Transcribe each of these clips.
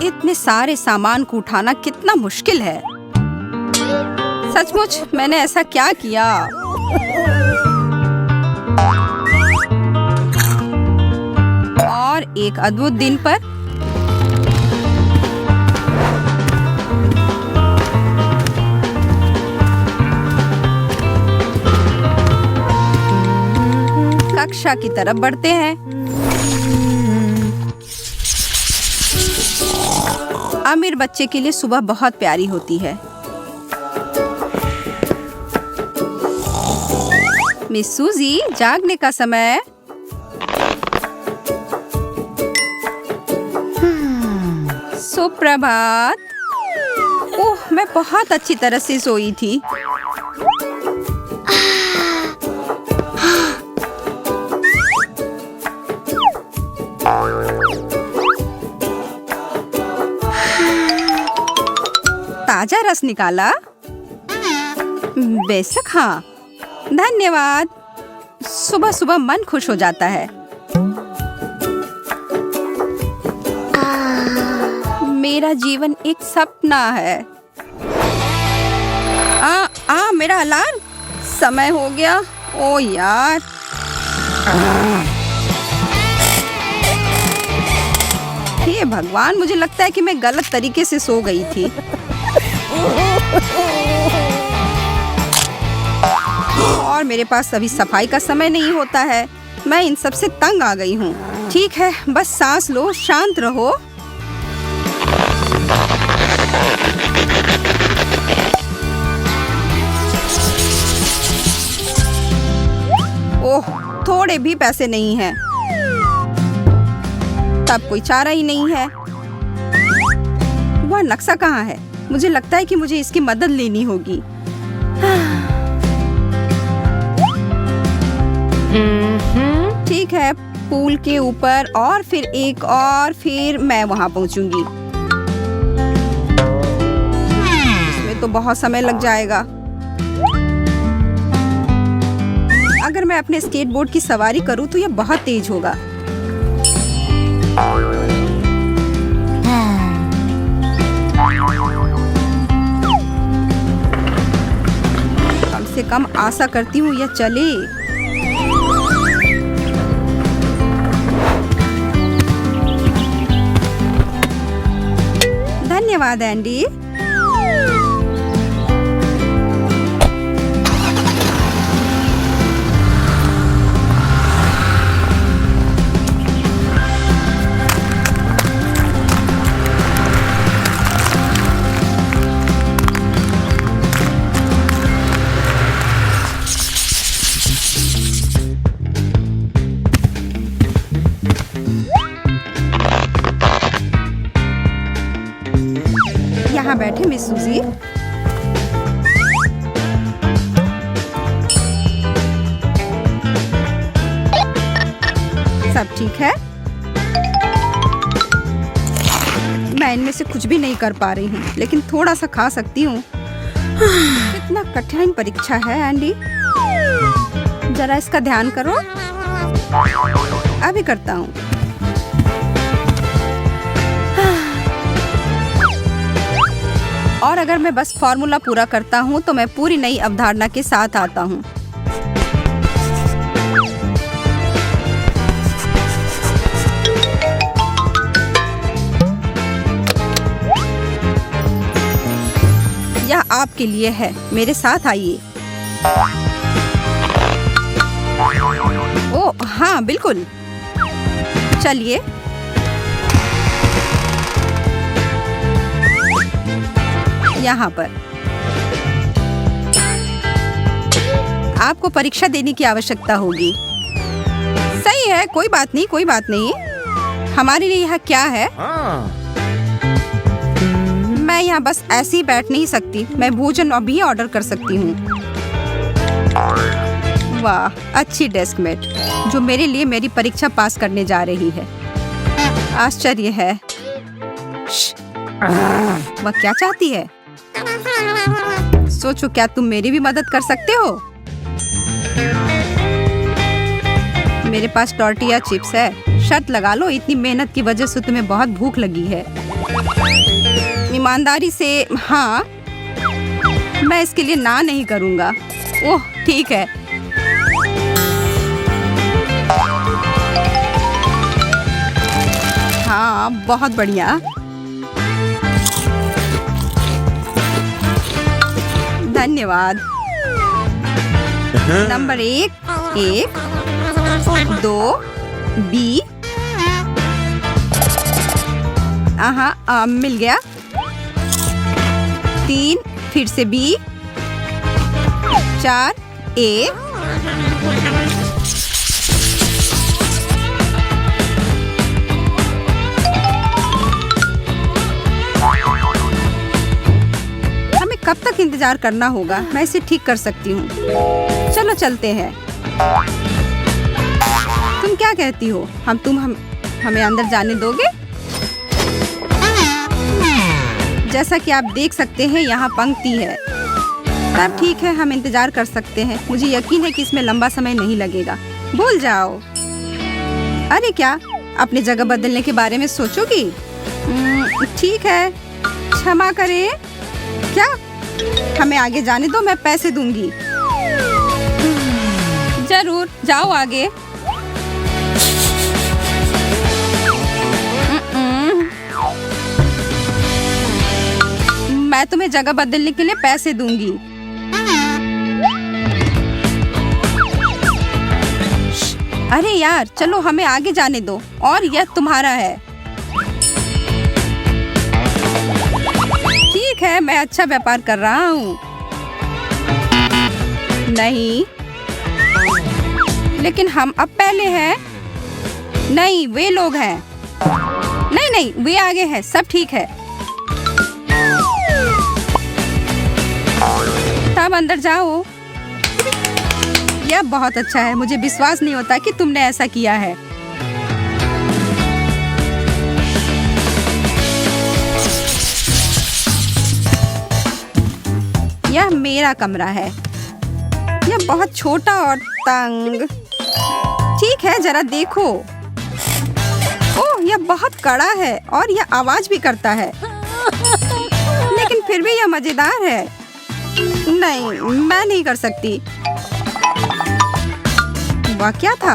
इतने सारे सामान को उठाना कितना मुश्किल है। सचमुच मैंने ऐसा क्या किया? और एक अद्भुत दिन पर कक्षा की तरफ बढ़ते हैं। अमीर बच्चे के लिए सुबह बहुत प्यारी होती है। मिस सूजी, जागने का समय। सुप्रभात। ओह, मैं बहुत अच्छी तरह से सोई थी। ताजा रस निकाला? बेशक हाँ, धन्यवाद। सुबह सुबह मन खुश हो जाता है। मेरा जीवन एक सपना है। मेरा अलार्म समय हो गया। ओ यार, हे भगवान, मुझे लगता है कि मैं गलत तरीके से सो गई थी। और मेरे पास अभी सफाई का समय नहीं होता है। मैं इन सब से तंग आ गई हूँ। ठीक है, बस सांस लो, शांत रहो। ओह, थोड़े भी पैसे नहीं हैं। तब कोई चारा ही नहीं है। वह नक्शा कहाँ है? मुझे लगता है कि मुझे इसकी मदद लेनी होगी। ठीक है, पूल के ऊपर और फिर एक और फिर मैं वहां पहुंचूंगी। इसमें तो बहुत समय लग जाएगा। अगर मैं अपने स्केटबोर्ड की सवारी करूं तो यह बहुत तेज होगा। कम से कम आशा करती हूँ यह चले। धन्यवाद एंडी। यहाँ बैठे मिस सूजी। सब ठीक है? मैं इनमें से कुछ भी नहीं कर पा रही हूँ, लेकिन थोड़ा सा खा सकती हूँ। कितना कठिन परीक्षा है एंडी। जरा इसका ध्यान करो। अभी करता हूँ। और अगर मैं बस फॉर्मूला पूरा करता हूँ तो मैं पूरी नई अवधारणा के साथ आता हूँ। यह आपके लिए है, मेरे साथ आइए। ओह हाँ, बिल्कुल। चलिए। यहाँ पर आपको परीक्षा देने की आवश्यकता होगी। सही है, कोई बात नहीं, कोई बात नहीं। हमारे लिए यहाँ क्या है? मैं यहाँ बस ऐसे ही बैठ नहीं सकती। मैं भोजन भी ऑर्डर कर सकती हूँ। वाह, अच्छी डेस्कमेट जो मेरे लिए मेरी परीक्षा पास करने जा रही है। आश्चर्य है। वह क्या चाहती है? सोचो, क्या तुम मेरी भी मदद कर सकते हो? मेरे पास टॉर्टिया चिप्स है, शर्त लगा लो, इतनी मेहनत की वजह से तुम्हें बहुत भूख लगी है। ईमानदारी से हाँ, मैं इसके लिए ना नहीं करूँगा। ओह ठीक है। हाँ बहुत बढ़िया। धन्यवाद। Number 1 2 B. हाँ मिल गया। 3 फिर से बी। 4 ए। हमें कब तक इंतजार करना होगा? मैं इसे ठीक कर सकती हूँ। चलो चलते हैं। तुम क्या कहती हो? हमें अंदर जाने दोगे? जैसा कि आप देख सकते हैं यहाँ पंक्ति है। तब ठीक है, हम इंतजार कर सकते हैं। मुझे यकीन है कि इसमें लंबा समय नहीं लगेगा। भूल जाओ। अरे क्या, अपनी जगह बदलने के बारे में सोचोगी? ठीक है, क्षमा करें। क्या? हमें आगे जाने दो, मैं पैसे दूंगी। जरूर, जाओ आगे। मैं तुम्हें जगह बदलने के लिए पैसे दूंगी। अरे यार, चलो हमें आगे जाने दो और यह तुम्हारा है। ठीक है, मैं अच्छा व्यापार कर रहा हूँ। नहीं, लेकिन हम अब पहले हैं। नहीं, वे लोग हैं। नहीं, वे आगे हैं। सब ठीक है। तब अंदर जाओ। यह बहुत अच्छा है। मुझे विश्वास नहीं होता कि तुमने ऐसा किया है। यह मेरा कमरा है। यह बहुत छोटा और तंग। ठीक है, जरा देखो। ओह, यह बहुत कड़ा है और यह आवाज भी करता है। लेकिन फिर भी यह मजेदार है। नहीं, मैं नहीं कर सकती। वह क्या था?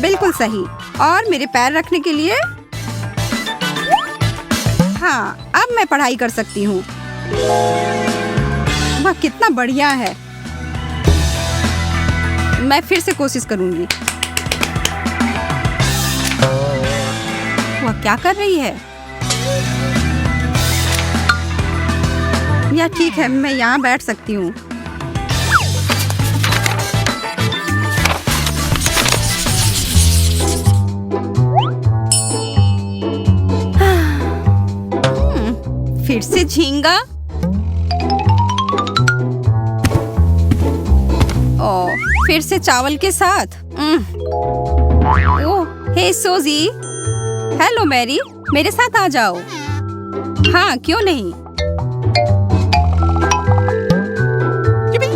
बिल्कुल सही। और मेरे पैर रखने के लिए? हाँ, अब मैं पढ़ाई कर सकती हूँ। वह कितना बढ़िया है। मैं फिर से कोशिश करूंगी। वह क्या कर रही है? या ठीक है, मैं यहाँ बैठ सकती हूँ। फिर से झींगा। ओह, फिर से चावल के साथ। ओह, हे सोजी। हेलो मैरी, मेरे साथ आ जाओ। हाँ, क्यों नहीं।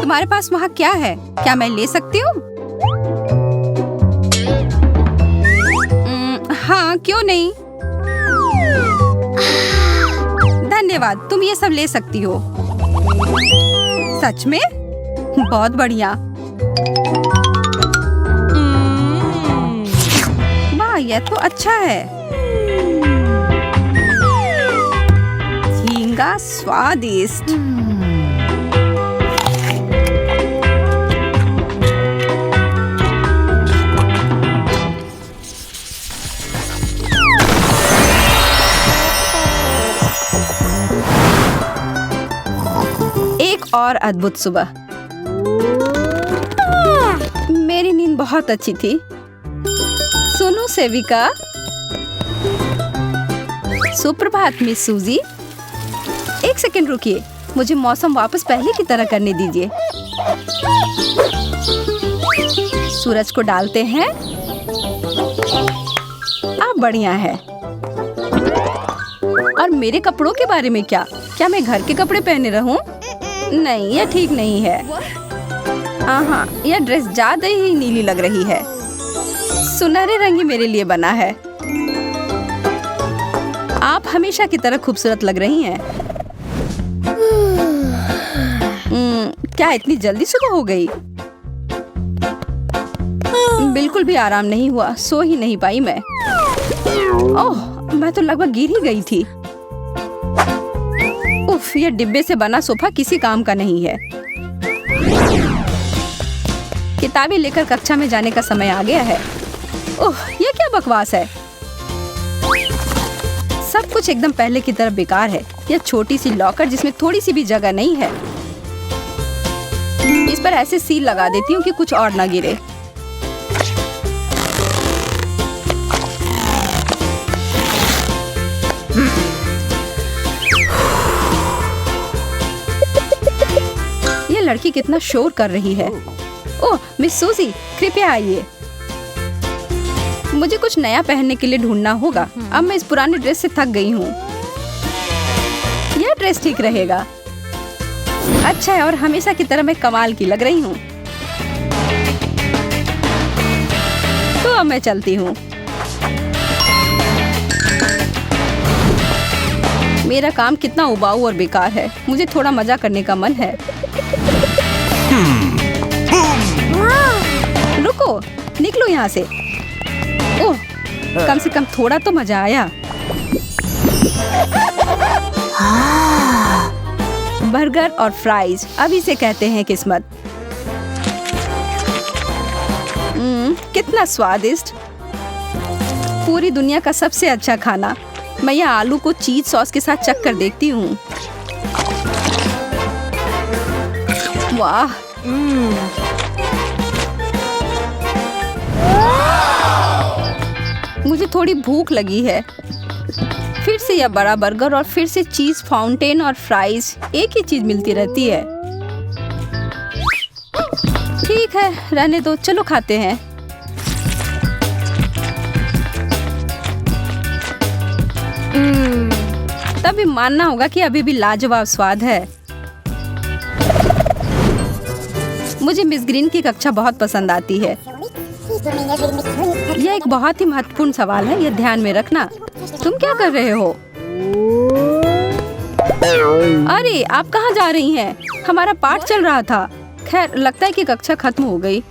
तुम्हारे पास वहाँ क्या है? क्या मैं ले सकती हूँ? हाँ, क्यों नहीं। धन्यवाद, तुम ये सब ले सकती हो। सच में? बहुत बढ़िया। वाह, यह तो अच्छा है। झींगा स्वादिष्ट। एक और अद्भुत सुबह। मेरी नींद बहुत अच्छी थी। सुनो सेविका। सुप्रभात मिस सूजी। एक सेकंड रुकिए, मुझे मौसम वापस पहले की तरह करने दीजिए। सूरज को डालते हैं। अब बढ़िया है। और मेरे कपड़ों के बारे में क्या? क्या मैं घर के कपड़े पहने रहूं? नहीं, यह ठीक नहीं है। हाँ, यह ड्रेस ज्यादा ही नीली लग रही है। सुनहरे रंग ही मेरे लिए बना है। आप हमेशा की तरह खूबसूरत लग रही हैं। क्या इतनी जल्दी सुबह हो गई? बिल्कुल भी आराम नहीं हुआ, सो ही नहीं पाई मैं। ओह, मैं तो लगभग गिर ही गई थी। उफ, यह डिब्बे से बना सोफा किसी काम का नहीं है। किताबें लेकर कक्षा में जाने का समय आ गया है। ओह, यह क्या बकवास है। सब कुछ एकदम पहले की तरह बेकार है। यह छोटी सी लॉकर जिसमें थोड़ी सी भी जगह नहीं है। इस पर ऐसे सील लगा देती हूँ कि कुछ और ना गिरे। यह लड़की कितना शोर कर रही है। ओह, मिस सूजी, कृपया आइए। मुझे कुछ नया पहनने के लिए ढूंढना होगा। अब मैं इस पुराने ड्रेस से थक गई हूँ। यह ड्रेस ठीक रहेगा। अच्छा है, और हमेशा की तरह मैं कमाल की लग रही हूँ। तो अब मैं चलती हूँ। मेरा काम कितना उबाऊ और बेकार है। मुझे थोड़ा मजा करने का मन है। रुको, निकलो यहाँ से। ओह, कम से कम थोड़ा तो मजा आया। बर्गर और फ्राइज, अभी से कहते हैं किस्मत। कितना स्वादिष्ट। पूरी दुनिया का सबसे अच्छा खाना। मैं यह आलू को चीज सॉस के साथ चख कर देखती हूँ। वाह, मुझे थोड़ी भूख लगी है। फिर से यह बड़ा बर्गर और फिर से चीज फाउंटेन और फ्राइज। एक ही चीज मिलती रहती है। ठीक है, रहने दो, चलो खाते हैं। तभी मानना होगा कि अभी भी लाजवाब स्वाद है। मुझे मिस ग्रीन की कक्षा बहुत पसंद आती है। यह एक बहुत ही महत्वपूर्ण सवाल है, यह ध्यान में रखना। तुम क्या कर रहे हो? अरे, आप कहाँ जा रही हैं? हमारा पाठ चल रहा था। खैर, लगता है कि कक्षा खत्म हो गई।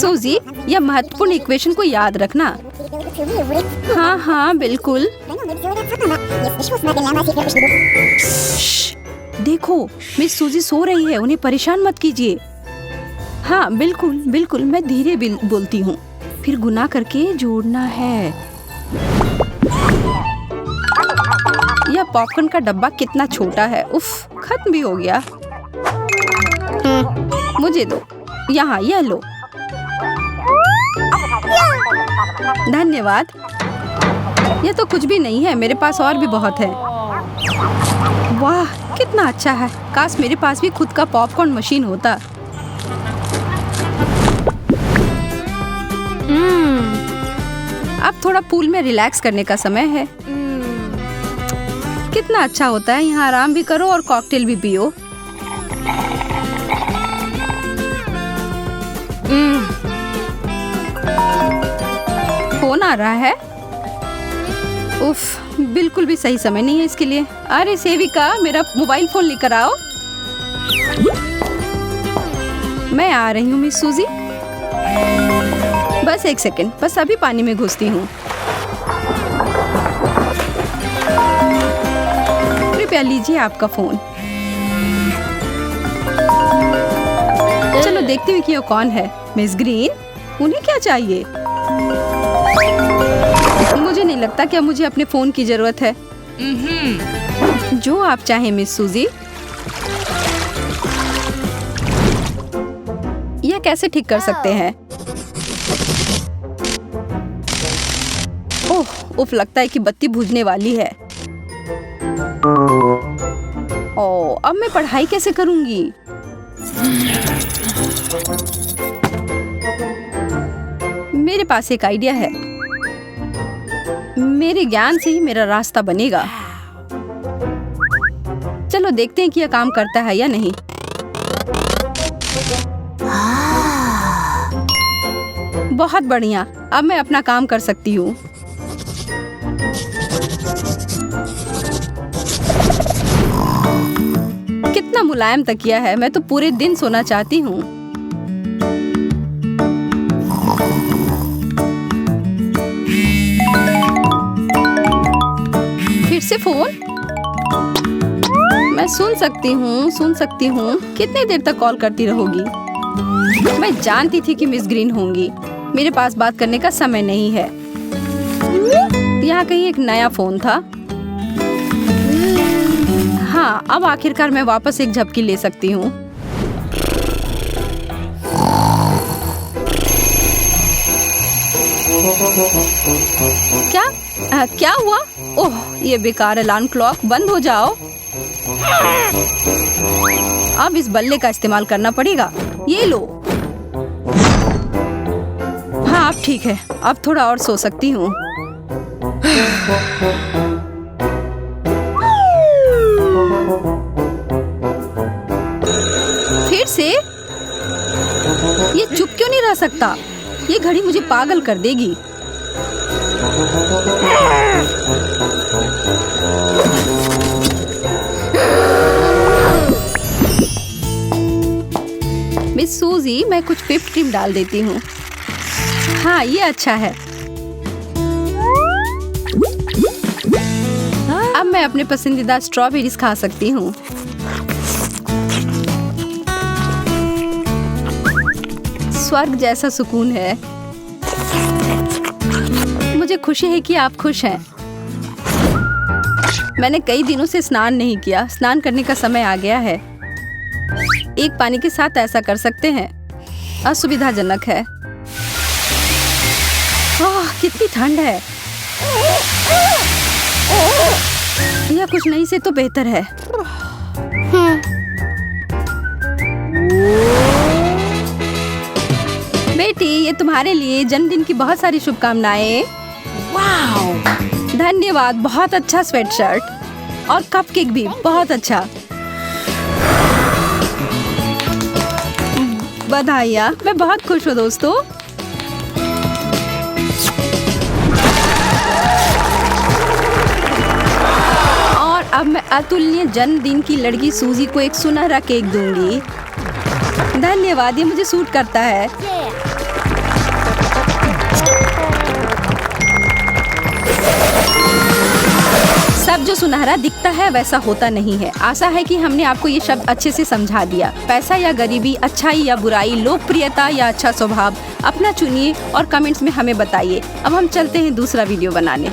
सूजी, यह महत्वपूर्ण इक्वेशन को याद रखना। हाँ हाँ, बिल्कुल। देखो, मिस सूजी सो रही है, उन्हें परेशान मत कीजिए। हाँ, बिल्कुल बिल्कुल, मैं धीरे बोलती हूँ। फिर गुना करके जोड़ना है। यह पॉपकॉर्न का डब्बा कितना छोटा है। उफ, खत्म भी हो गया। मुझे दो। यहाँ, यह लो। धन्यवाद। यह तो कुछ भी नहीं है, मेरे पास और भी बहुत है। वाह, कितना अच्छा है। काश मेरे पास भी खुद का पॉपकॉर्न मशीन होता। अब थोड़ा पूल में रिलैक्स करने का समय है। कितना अच्छा होता है, यहाँ आराम भी करो और कॉकटेल भी पियो। फोन आ रहा है। उफ, बिल्कुल भी सही समय नहीं है इसके लिए। अरे सेविका, मेरा मोबाइल फोन लेकर आओ। मैं आ रही हूँ मिस सूजी। बस एक सेकंड, बस अभी पानी में घुसती हूँ। कृपया लीजिए आपका फोन। चलो देखती हूँ कि ये कौन है। मिस ग्रीन, उन्हें क्या चाहिए? मुझे नहीं लगता कि अब मुझे अपने फोन की जरूरत है। जो आप चाहें मिस सूजी। यह कैसे ठीक कर सकते हैं? ओह, उफ, लगता है कि बत्ती बुझने वाली है। ओह, अब मैं पढ़ाई कैसे करूंगी? मेरे पास एक आइडिया है। मेरे ज्ञान से ही मेरा रास्ता बनेगा। चलो देखते हैं कि यह काम करता है या नहीं। बहुत बढ़िया, अब मैं अपना काम कर सकती हूँ। कितना मुलायम तकिया है, मैं तो पूरे दिन सोना चाहती हूँ। फिर से फोन। मैं सुन सकती हूँ। कितनी देर तक कॉल करती रहोगी? मैं जानती थी कि मिस ग्रीन होंगी। मेरे पास बात करने का समय नहीं है। यहाँ कहीं एक नया फोन था। हाँ, अब आखिरकार मैं वापस एक झपकी ले सकती हूँ। क्या हुआ? ओह, ये बेकार अलार्म क्लॉक, बंद हो जाओ। अब इस बल्ले का इस्तेमाल करना पड़ेगा। ये लो। हाँ, अब ठीक है। अब थोड़ा और सो सकती हूँ। फिर से? ये चुप क्यों नहीं रह सकता? ये घड़ी मुझे पागल कर देगी। मिस सूजी, मैं कुछ व्हिप क्रीम डाल देती हूँ। हाँ, ये अच्छा है। अब मैं अपने पसंदीदा स्ट्रॉबेरीज खा सकती हूँ। स्वर्ग जैसा सुकून है। मुझे खुशी है कि आप खुश हैं। मैंने कई दिनों से स्नान नहीं किया। स्नान करने का समय आ गया है। एक पानी के साथ ऐसा कर सकते हैं। असुविधाजनक है। ओह, कितनी ठंड है। यह कुछ नहीं से तो बेहतर है। बेटी, ये तुम्हारे लिए जन्मदिन की बहुत सारी शुभकामनाएं। वाओ! धन्यवाद। बहुत अच्छा स्वेटशर्ट और कपकेक भी बहुत अच्छा। बधाइयाँ। मैं बहुत खुश हूँ दोस्तों। और अब मैं अतुलनीय जन्मदिन की लड़की सूजी को एक सुनहरा केक दूंगी। धन्यवाद, ये मुझे सूट करता है। सब जो सुनहरा दिखता है वैसा होता नहीं है। आशा है कि हमने आपको ये शब्द अच्छे से समझा दिया। पैसा या गरीबी, अच्छाई या बुराई, लोकप्रियता या अच्छा स्वभाव, अपना चुनिए और कमेंट्स में हमें बताइए। अब हम चलते हैं दूसरा वीडियो बनाने।